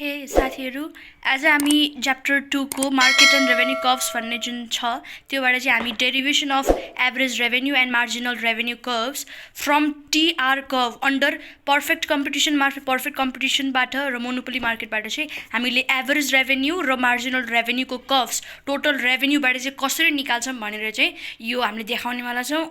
हे साथीहरु आज हामी च्याप्टर 2 को मार्केट एन्ड रेभेन्यू कर्व्स भन्ने जुन छ त्योबाट चाहिँ हामी derivation of average revenue and marginal revenue curves from TR curve under perfect competition मार्फत पर्फेक्ट कम्पिटिसनबाट र मोनोपोली मार्केटबाट चाहिँ हामीले एभरेज रेभेन्यू र मार्जिनल रेभेन्यूको कर्व्स टोटल रेभेन्यूबाट चाहिँ कसरी निकाल्छौं भनेर चाहिँ यो हामीले देखाउनेवाला छौं।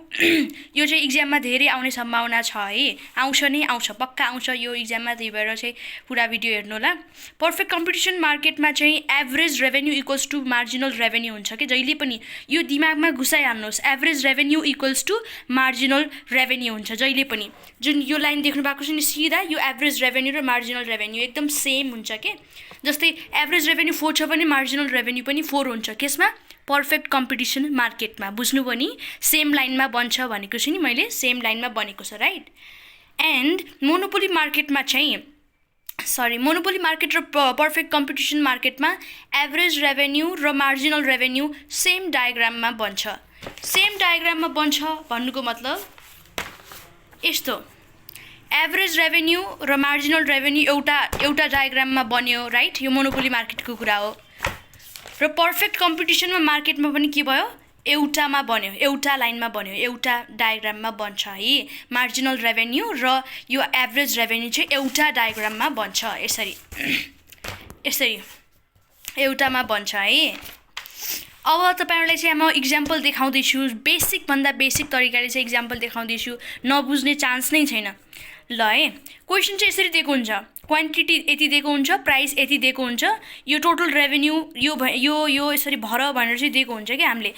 यो चाहिँ एक्जाममा धेरै आउने सम्भावना छ है, आउँछ नै आउँछ, पक्का आउँछ यो एक्जाममा, त्यही भएर चाहिँ पुरा भिडियो हेर्नु होला। पर्फेक्ट कम्पिटिसन मार्केटमा चाहिँ average revenue equals to marginal revenue हुन्छ कि जहिले पनि यो दिमागमा घुसाइहाल्नुहोस्, average revenue equals to marginal revenue हुन्छ जहिले पनि। जुन यो लाइन देख्नु भएको छ नि सिधा, यो एभरेज रेभेन्यू र मार्जिनल रेभेन्यू एकदम सेम हुन्छ के। जस्तै एभरेज रेभेन्यू 4 छ भने मार्जिनल रेभेन्यू पनि 4 हुन्छ केसमा पर्फेक्ट कम्पिटिसन मार्केटमा। बुझ्नु पनि सेम लाइनमा बन्छ भनेको छु नि मैले, सेम लाइनमा बनेको छ राइट। एन्ड मोनोपोली मार्केटमा चाहिँ मोनोपोली मार्केट र पर्फेक्ट कम्पिटिसन मार्केटमा एभरेज रेभेन्यू र मार्जिनल रेभेन्यू सेम डायग्राममा बन्छ। सेम डायग्राममा बन्छ भन्नुको मतलब यस्तो, एभरेज रेभेन्यू र मार्जिनल रेभेन्यू एउटा डायग्राममा बन्यो राइट, यो मोनोपोली मार्केटको कुरा हो। र पर्फेक्ट कम्पिटिसनमा मार्केटमा पनि के भयो, एउटामा बन्यो, एउटा लाइनमा बन्यो, एउटा डायग्राममा बन्छ है। मार्जिनल रेभेन्यू र यो एभरेज रेभेन्यू चाहिँ एउटा डायग्राममा बन्छ, यसरी यसरी एउटामा बन्छ है। अब तपाईहरुलाई चाहिँ म एक्जाम्पल देखाउँदैछु, बेसिक भन्दा बेसिक तरिकाले चाहिँ एक्जाम्पल देखाउँदैछु, नबुझ्ने चान्स नै छैन। ल है, क्वेसन चाहिँ यसरी दिएको हुन्छ, क्वान्टिटी यति दिएको हुन्छ, प्राइस यति दिएको हुन्छ, यो टोटल रेभेन्यू यो यसरी भर भनेर चाहिँ दिएको हुन्छ कि हामीले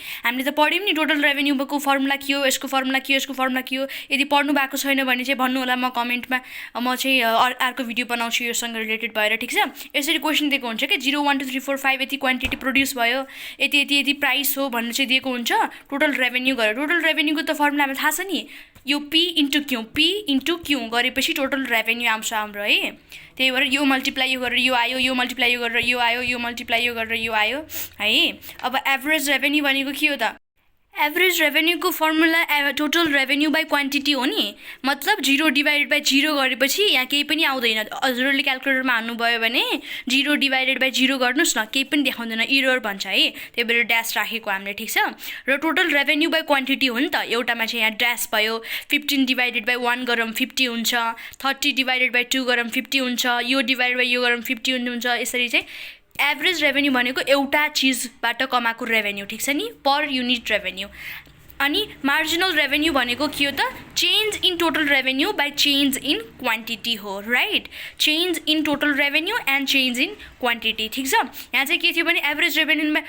त पढ्यौँ नि टोटल रेभेन्यूको फर्मुला के हो, यसको फर्मुला के हो, यसको फर्मुला के हो। यदि पढ्नु भएको छैन भने चाहिँ भन्नु होला, म कमेन्टमा म चाहिँ अर्को भिडियो बनाउँछु योसँग रिलेटेड भएर, ठिक छ। यसरी क्वेसन दिएको हुन्छ कि 0 1 2 3 4 5 यति क्वान्टिटी प्रोड्युस भयो, यति यति यति प्राइस हो भनेर चाहिँ दिएको हुन्छ। टोटल रेभेन्यू गरेर टोटल रेभेन्यूको त फर्मुला हामीलाई थाहा छ नि, यो P इन्टु क्यू गरेपछि टोटल रेभेन्यू आउँछ हाम्रो है। त्यही भएर यो मल्टिप्लाई यो गरेर यो आयो, यो मल्टिप्लाई यो गरेर यो आयो, यो मल्टिप्लाई यो गरेर यो आयो है। अब एभरेज रेभेन्यू भनेको के हो त, एभरेज रेभेन्यूको formula total revenue by quantity हो नि, मतलब 0 डिभाइडेड बाई 0 गरेपछि यहाँ केही पनि आउँदैन। हजुरहरूले क्यालकुलेटरमा हान्नुभयो भने 0 डिभाइडेड बाई 0 गर्नुहोस् न, केही पनि देखाउँदैन, इरर भन्छ है, त्यही भएर ड्यास राखेको हामीले, ठिक छ। र टोटल रेभेन्यू बाई क्वान्टिटी हो नि त, एउटामा चाहिँ यहाँ ड्यास भयो, 15 डिभाइडेड बाई 1 गरौँ 50 हुन्छ, 30 डिभाइडेड बाई 2 गरौँ 50 हुन्छ, यो डिभाइडेड बाई यो गरौँ 50 हुन्छ। यसरी चाहिँ एभरेज रेभेन्यू भनेको एउटा चिजबाट कमाएको रेभेन्यू, ठिक छ नि, पर युनिट रेभेन्यू। अनि मार्जिनल रेभेन्यू भनेको के हो त, change in total revenue by change in quantity हो right. Change in total revenue and change in quantity, ठिक छ। यहाँ चाहिँ के थियो भने एभरेज रेभेन्यूमा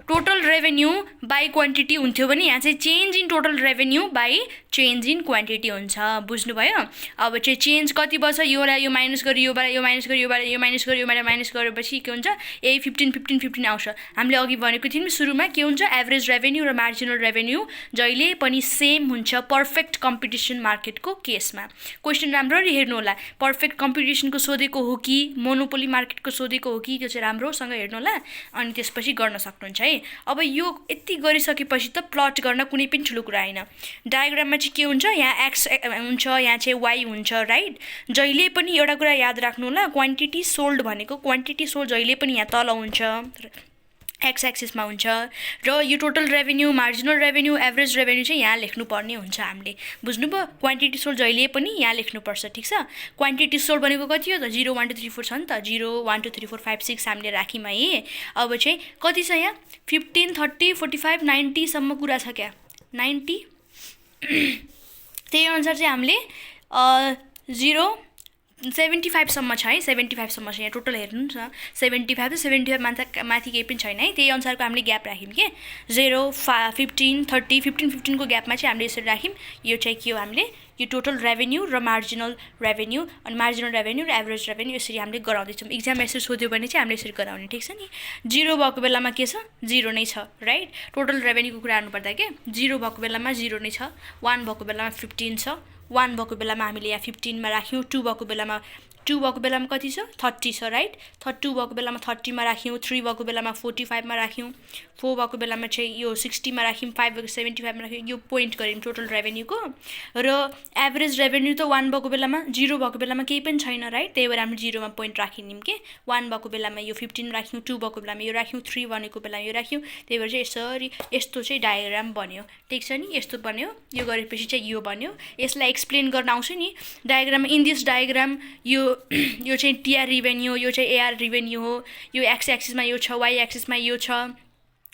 टोटल रेभेन्यू बाई क्वान्टिटी हुन्थ्यो भने यहाँ चाहिँ change in total revenue by change in quantity हुन्छ। बुझ्नुभयो। अब चाहिँ चेन्ज कति बस्छ, योलाई यो माइनस गऱ्यो, योबाट यो माइनस गऱ्यो, योबाट यो माइनस गऱ्यो, योबाट माइनस गरेपछि के हुन्छ, 15 15 15 आउँछ। हामीले अघि भनेको थियौँ सुरुमा के हुन्छ, एभरेज रेभेन्यू र मार्जिनल रेभेन्यू जहिले पनि सेम हुन्छ पर्फेक्ट कम्पिटिसन मार्केटको केसमा। क्वेसन राम्ररी हेर्नु होला, पर्फेक्ट कम्पिटिसनको सोधेको हो कि मोनोपोली मार्केटको सोधेको हो कि, त्यो चाहिँ राम्रोसँग हेर्नु होला, अनि त्यसपछि गर्न सक्नुहुन्छ है। अब यो यति गरिसकेपछि त प्लट गर्न कुनै पनि ठुलो कुरा हैन। डायग्राममा चाहिँ के हुन्छ, यहाँ एक्स हुन्छ, यहाँ चाहिँ वाई हुन्छ राइट। जहिले पनि एउटा कुरा याद राख्नु होला, क्वान्टिटी सोल्ड भनेको क्वान्टिटी सोल्ड जहिले पनि यहाँ तल हुन्छ, एक्स एक्सिसमा हुन्छ, र यो total revenue, marginal revenue, average revenue चाहिँ यहाँ लेख्नुपर्ने हुन्छ हामीले। बुझ्नुभयो, क्वान्टिटी सोल्ड जहिले पनि यहाँ लेख्नुपर्छ, ठिक छ। क्वान्टिटी सोल्ड भनेको कति हो त, 0 1 2 3 4 छ नि त, 0 1 2 3 4 5 6 हामीले राख्यौँ है। अब चाहिँ कति छ यहाँ, 15 30 45 90 सम्म कुरा छ क्या, 90 त्यही अनुसार चाहिँ हामीले 0 75 सम्म छ है, 75 सम्म छ यहाँ टोटल हेर्नुहोस् न, 75 र 75 माथि केही पनि छैन है, त्यही अनुसारको हामीले ग्याप राख्यौँ के, 0 15 30 15 को ग्यापमा चाहिँ हामीले यसरी राख्यौँ। यो चाहिँ के हो, हामीले यो टोटल रेभेन्यू र मार्जिनल रेभेन्यू अनि मार्जिनल रेभेन्यू र एभरेज रेभेन्यू यसरी हामीले गराउँदैछौँ। एक्जाम यसरी सोध्यो भने चाहिँ हामीले यसरी गराउने, ठिक छ नि। 0 भएको बेलामा के छ, 0 नै छ राइट। टोटल रेभेन्यूको कुरा गर्नुपर्दा के 0 भएको बेलामा 0 नै छ, 1 भएको बेलामा 15 छ, 1 भएको बेलामा हामीले यहाँ 15 मा राख्यौँ, 2 भएको बेलामा 2 भएको बेलामा कति छ 30 छ राइट 2 भएको बेलामा 30 मा राख्यौँ 3 भएको बेलामा 45 मा राख्यौँ 4 भएको बेलामा चाहिँ यो 60 मा राख्यौँ 5 भएको 75 मा राख्यौँ यो पोइन्ट गर्यौँ टोटल रेभेन्यूको र एभरेज रेभेन्यू त 1 भएको बेलामा 0 भएको बेलामा केही पनि छैन राइट त्यही भएर हामी 0 मा पोइन्ट राखिदियौँ के 1 भएको बेलामा यो 15 राख्यौँ 2 भएको बेलामा यो राख्यौँ 3 भनेको बेलामा यो राख्यौँ त्यही भएर चाहिँ यसरी यस्तो चाहिँ डायग्राम बन्यो ठीक छ नि यस्तो बन्यो यो गरेपछि चाहिँ यो बन्यो यसलाई एक्सप्लेन गर्न आउँछ नि डायग्राम इन दिस डायग्राम यो यो चाहिँ टिआर रेभेन्यू यो चाहिँ एआर रेभेन्यू हो यो एक्स एक्सिसमा यो छ वाइ एक्सिसमा यो छ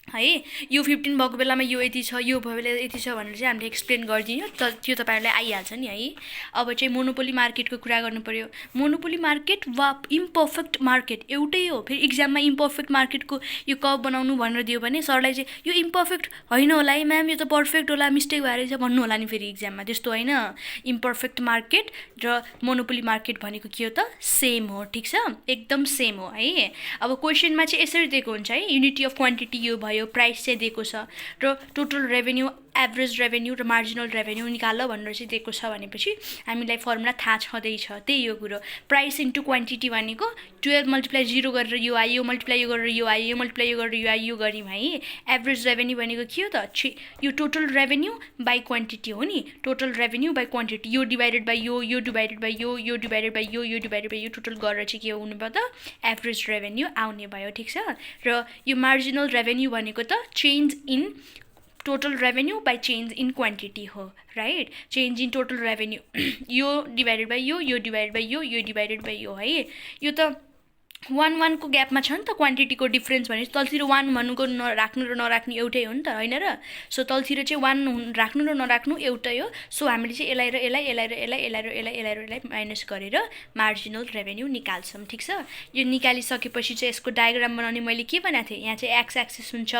है यो 15 भएको बेलामा यो यति छ यो भयो बेला यति छ भनेर चाहिँ हामीले एक्सप्लेन गरिदियो त त्यो तपाईहरुलाई आइहाल्छ नि है अब चाहिँ मोनोपोली मार्केटको कुरा गर्नु पर्यो मोनोपोली मार्केट वा इम्परफेक्ट मार्केट एउटै हो फेरि एक्जाममा इम्परफेक्ट मार्केटको यो कर्व बनाउनु भनेर दियो भने सरलाई चाहिँ यो इम्परफेक्ट होइन होला है म्याम यो त पर्फेक्ट होला मिस्टेक भएर चाहिँ भन्नु होला नि फेरि एक्जाममा त्यस्तो होइन इम्परफेक्ट मार्केट र मोनोपोली मार्केट भनेको के हो त सेम हो ठीक छ एकदम सेम हो है अब क्वेशनमा चाहिँ यसरी दिएको हुन्छ है युनिटी अफ क्वान्टिटी यो भयो प्राइस चाहिँ दिएको छ र टोटल रेभेन्यू एभरेज रेभेन्यू र मार्जिनल रेभेन्यू निकाल भनेर चाहिँ दिएको छ भनेपछि हामीलाई फर्मुला थाहा छँदैछ त्यही यो कुरो प्राइस इन्टु क्वान्टिटी भनेको 12 मल्टिप्लाई 0 गरेर यो आयो मल्टिप्लाई यो गरेर यो आयो यो मल्टिप्लाई यो गरेर यो आयो यो गऱ्यौँ है एभरेज रेभेन्यू भनेको के हो त यो टोटल रेभेन्यू बाई क्वान्टिटी हो नि टोटल रेभेन्यू बाई क्वान्टिटी यो डिभाइडेड बाई यो डिभाइडेड बाई यो डिभाइडेड बाई यो डिभाइडेड बाई यो टोटल गरेर चाहिँ के हुनु भयो त एभरेज रेभेन्यू आउने भयो ठिक छ र यो मार्जिनल रेभेन्यू भनेको त change in total revenue by change in quantity हो right change in total revenue यो डिभाइडेड बाई यो डिभाइडेड बाई यो डिभाइडेड बाई यो है यो त 1 को ग्यापमा छ नि त क्वान्टिटीको डिफ्रेन्स भनेपछि तलतिर 1 भन्नुको राख्नु र नराख्नु एउटै हो नि त होइन र सो तलतिर चाहिँ 1 राख्नु र नराख्नु एउटै हो सो हामीले चाहिँ यसलाई र यसलाई यसलाई र यसलाई यसलाई र यसलाई यसलाई र यसलाई माइनस गरेर मार्जिनल रेभेन्यू निकाल्छौँ ठिक छ यो निकालिसकेपछि चाहिँ यसको डायग्राम बनाउने मैले के भनेको थिएँ यहाँ चाहिँ एक्स एक्सिस हुन्छ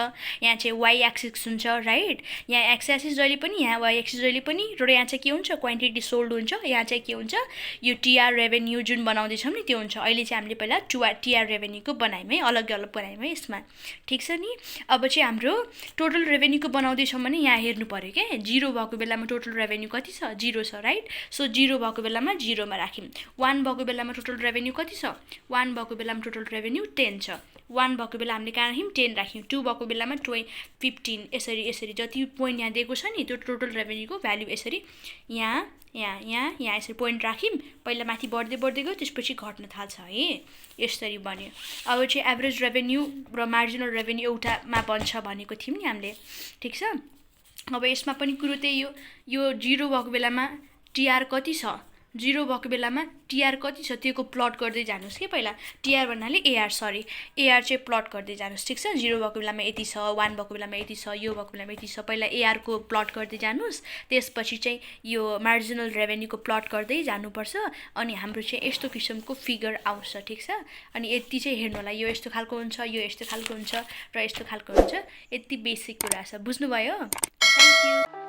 यहाँ चाहिँ वाइ एक्सिस हुन्छ राइट यहाँ एक्स एक्सिस जहिले पनि यहाँ वाइ एक्सिस जहिले पनि र यहाँ चाहिँ के हुन्छ क्वान्टिटी सोल्ड हुन्छ यहाँ चाहिँ के हुन्छ यो टिआर रेभेन्यू जुन बनाउँदैछौँ नि त्यो हुन्छ अहिले चाहिँ हामीले पहिला टिआर रेभेन्यूको बनायौँ है अलग अलग बनायौँ है यसमा ठिक छ नि अब चाहिँ हाम्रो टोटल रेभेन्यूको बनाउँदैछौँ भने यहाँ हेर्नु पऱ्यो क्या 0 भएको बेलामा टोटल रेभेन्यू कति छ 0 छ राइट सो 0 भएको बेलामा 0 मा राख्यौँ 1 भएको बेलामा टोटल रेभेन्यू कति छ 1 भएको बेलामा टोटल रेभेन्यू 10 छ 1 भएको बेला हामीले कहाँ राख्यौँ 10 राख्यौँ 2 भएको बेलामा 15 यसरी यसरी जति पोइन्ट यहाँ दिएको छ नि त्यो टोटल रेभेन्यूको भ्यालु यसरी यहाँ यसरी पोइन्ट राख्यौँ पहिला माथि बढ्दै बढ्दै गयो त्यसपछि घट्न थाल्छ है यसरी बन्यो अब चाहिँ एभरेज रेभेन्यू र मार्जिनल रेभेन्यू एउटामा बन्छ भनेको थियौँ नि हामीले ठिक छ अब यसमा पनि कुरो त्यही हो यो 0 भएको बेलामा टिआर कति छ 0 भएको बेलामा टिआर कति छ त्योको प्लट गर्दै जानुहोस् के पहिला टिआर भन्नाले एआर सरी एआर चाहिँ प्लट गर्दै जानुहोस् ठिक छ 0 भएको बेलामा यति छ 1 भएको बेलामा यति छ यो भएको बेलामा यति छ पहिला एआरको प्लट गर्दै जानुहोस् त्यसपछि चाहिँ यो मार्जिनल रेभेन्यूको प्लट गर्दै जानुपर्छ अनि हाम्रो चाहिँ यस्तो किसिमको फिगर आउँछ ठिक छ अनि यति चाहिँ हेर्नु होला यो यस्तो खालको हुन्छ यो यस्तो खालको हुन्छ र यस्तो खालको हुन्छ यति बेसिक कुरा छ बुझ्नुभयो थ्यांक यू